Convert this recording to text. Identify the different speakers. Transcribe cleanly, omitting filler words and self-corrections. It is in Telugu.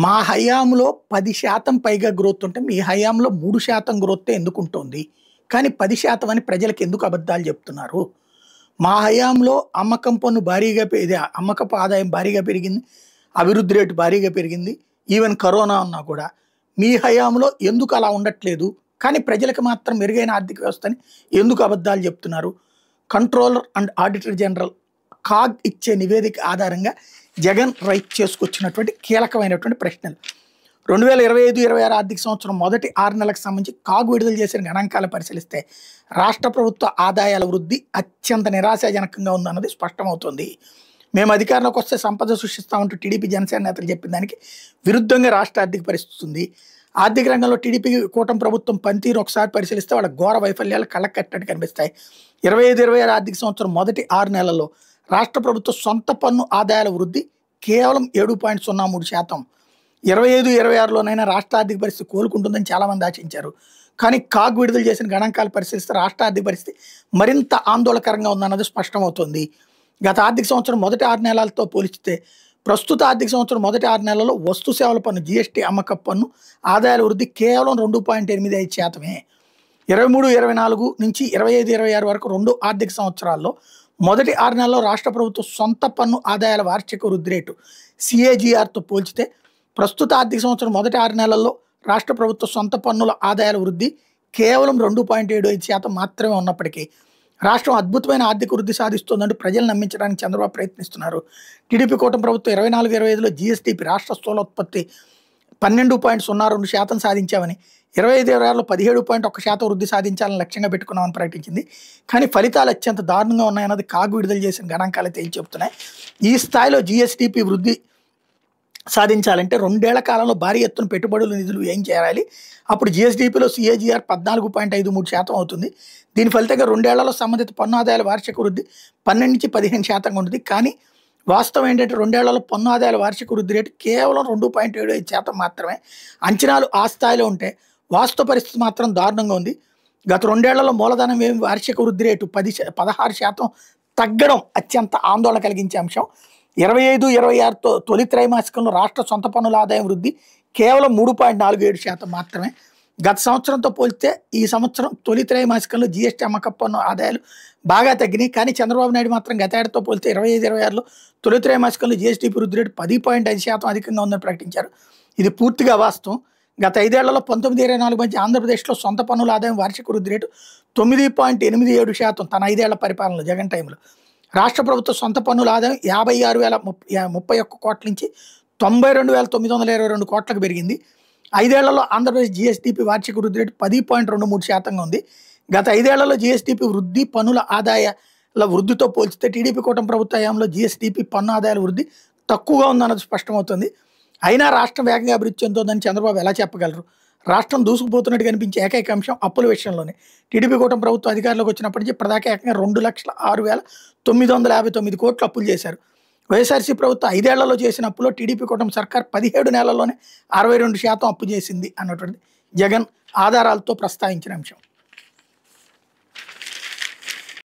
Speaker 1: మా హయాంలో 10% పైగా గ్రోత్ ఉంటే, మీ హయాంలో 3% గ్రోతే ఎందుకుంటోంది? కానీ 10% అని ప్రజలకు ఎందుకు అబద్ధాలు చెప్తున్నారు? మా హయాంలో అమ్మకం పన్ను భారీగా అమ్మకపు ఆదాయం భారీగా పెరిగింది. అభివృద్ధి రేటు భారీగా పెరిగింది. ఈవెన్ కరోనా ఉన్నా కూడా. మీ హయాంలో ఎందుకు అలా ఉండట్లేదు? కానీ ప్రజలకు మాత్రం మెరుగైన ఆర్థిక వ్యవస్థని ఎందుకు అబద్ధాలు చెప్తున్నారు? Controller and auditor general CAG ఇచ్చే నివేదిక ఆధారంగా జగన్ రైట్ చేసుకొచ్చినటువంటి కీలకమైనటువంటి ప్రశ్నలు. 2025-26 ఆర్థిక సంవత్సరం మొదటి 6 నెలలకు సంబంధించి కాగ్ విడుదల చేసిన గణాంకాలు పరిశీలిస్తే రాష్ట్ర ప్రభుత్వ ఆదాయాల వృద్ధి అత్యంత నిరాశాజనకంగా ఉందన్నది స్పష్టమవుతోంది. మేము అధికారంలోకి వస్తే సంపద సృష్టిస్తామంటూ టీడీపీ జనసేన నేతలు చెప్పిన దానికి విరుద్ధంగా రాష్ట్ర ఆర్థిక పరిస్థితి ఉంది. ఆర్థిక రంగంలో టీడీపీ కూటమి ప్రభుత్వం పనితీరు ఒకసారి పరిశీలిస్తే వాళ్ళ ఘోర వైఫల్యాలు కళ్ళకు కట్టినట్టు కనిపిస్తాయి. 25-26 ఆర్థిక సంవత్సరం మొదటి 6 నెలల్లో రాష్ట్ర ప్రభుత్వ సొంత పన్ను ఆదాయాల వృద్ధి కేవలం 7.03%. 25-26లోనైనా రాష్ట్ర ఆర్థిక పరిస్థితి కోలుకుంటుందని చాలామంది ఆశించారు. కానీ కాగ్ విడుదల చేసిన గణాంకాలు పరిశీలిస్తే రాష్ట్ర ఆర్థిక పరిస్థితి మరింత ఆందోళనకరంగా ఉందన్నది స్పష్టమవుతోంది. గత ఆర్థిక సంవత్సరం మొదటి 6 నెలలతో పోల్చితే ప్రస్తుత ఆర్థిక సంవత్సరం మొదటి 6 నెలల్లో వస్తు సేవల పన్ను జీఎస్టీ అమ్మకపు పన్ను ఆదాయాల వృద్ధి కేవలం 2.85%. 23-24 నుంచి 25-26 వరకు 2 ఆర్థిక సంవత్సరాల్లో మొదటి 6 నెలల్లో రాష్ట్ర ప్రభుత్వ సొంత పన్ను ఆదాయాల వార్షిక వృద్ధి రేటు సిఏజీఆర్తో పోల్చితే ప్రస్తుత ఆర్థిక సంవత్సరం మొదటి 6 నెలల్లో రాష్ట్ర ప్రభుత్వ సొంత పన్నుల ఆదాయాల వృద్ధి కేవలం 2.75% మాత్రమే ఉన్నప్పటికీ రాష్ట్రం అద్భుతమైన ఆర్థిక వృద్ధి సాధిస్తోందంటూ ప్రజలు నమ్మించడానికి చంద్రబాబు ప్రయత్నిస్తున్నారు. టీడీపీ కూటమి ప్రభుత్వం 24-25లో జీఎస్టీపీ రాష్ట్ర స్థూలోత్పత్తి 12.02% సాధించామని, 25-26లో 17.1% వృద్ధి సాధించాలని లక్ష్యంగా పెట్టుకున్నామని ప్రకటించింది. కానీ ఫలితాలు అత్యంత దారుణంగా ఉన్నాయన్నది కాగ్ విడుదల చేసిన గణాంకాలు తేల్చి చెబుతున్నాయి. ఈ స్థాయిలో జీఎస్టీపీ వృద్ధి సాధించాలంటే 2 ఏళ్ల కాలంలో భారీ ఎత్తున పెట్టుబడుల నిధులు ఏం చేయాలి? అప్పుడు జీఎస్డీపీలో సిఏజీఆర్ 14.53% అవుతుంది. దీని ఫలితంగా 2 ఏళ్లలో సంబంధిత పన్ను ఆదాయాల వార్షిక వృద్ధి 12-15% ఉంటుంది. కానీ వాస్తవం ఏంటంటే 2 ఏళ్లలో పన్ను ఆదాయాల వార్షిక వృద్ధి రేటు కేవలం 2.75% మాత్రమే. అంచనాలు ఆ స్థాయిలో ఉంటే వాస్తవ పరిస్థితి మాత్రం దారుణంగా ఉంది. గత 2 ఏళ్లలో మూలధనం వ్యయం వార్షిక వృద్ధి రేటు 16% తగ్గడం అత్యంత ఆందోళన కలిగించే అంశం. 25-26తో తొలి త్రైమాసికంలో రాష్ట్ర సొంత పన్నుల ఆదాయం వృద్ధి కేవలం 3.47% మాత్రమే. గత సంవత్సరంతో పోలిస్తే ఈ సంవత్సరం తొలి త్రైమాసికంలో జీఎస్టీ అమ్మకపు పన్ను ఆదాయాలు బాగా తగ్గినాయి. కానీ చంద్రబాబు నాయుడు మాత్రం గత ఏడాదితో పోలిస్తే 25-26లో తొలి త్రైమాసికంలో జీఎస్టీ వృద్ధి రేటు 10.5% అధికంగా ఉందని ప్రకటించారు. ఇది పూర్తిగా వాస్తవం. గత 5 ఏళ్లలో 19-24 మధ్య ఆంధ్రప్రదేశ్లో సొంత పన్నుల ఆదాయం వార్షిక వృద్ధి రేటు 9.87% తన 5 ఏళ్ల పరిపాలనలో జగన్ టైంలో. రాష్ట్ర ప్రభుత్వ సొంత పన్నుల ఆదాయం 56,031 కోట్ల నుంచి 92,922 కోట్లకు పెరిగింది. 5 ఏళ్లలో ఆంధ్రప్రదేశ్ జీఎస్టీపీ వార్షిక వృద్ధి రేటు 10.23% ఉంది. గత 5 ఏళ్లలో జీఎస్టీపీ వృద్ధి పన్నుల ఆదాయాల వృద్ధితో పోల్చితే టీడీపీ కూటమి ప్రభుత్వ హయాంలో జీఎస్టీపీ పన్ను ఆదాయాల వృద్ధి తక్కువగా ఉందన్నది స్పష్టమవుతుంది. అయినా రాష్ట్రం వేగంగా అభివృద్ధి చెందుతుందని చంద్రబాబు ఎలా చెప్పగలరు? రాష్ట్రం దూసుకుపోతున్నట్టు కనిపించే ఏకైక అంశం అప్పుల విషయంలోనే. టీడీపీ కూటమి ప్రభుత్వం అధికారంలోకి వచ్చినప్పటి నుంచి ఇప్పటిదాకా ఏకంగా 2,06,959 కోట్లు అప్పులు చేశారు. వైఎస్ఆర్సీ ప్రభుత్వం 5 ఏళ్లలో చేసిన అప్పులో టీడీపీ కూటమి సర్కార్ 17 నెలల్లోనే 62% అప్పు చేసింది అన్నటువంటిది జగన్ ఆధారాలతో ప్రస్తావించిన అంశం.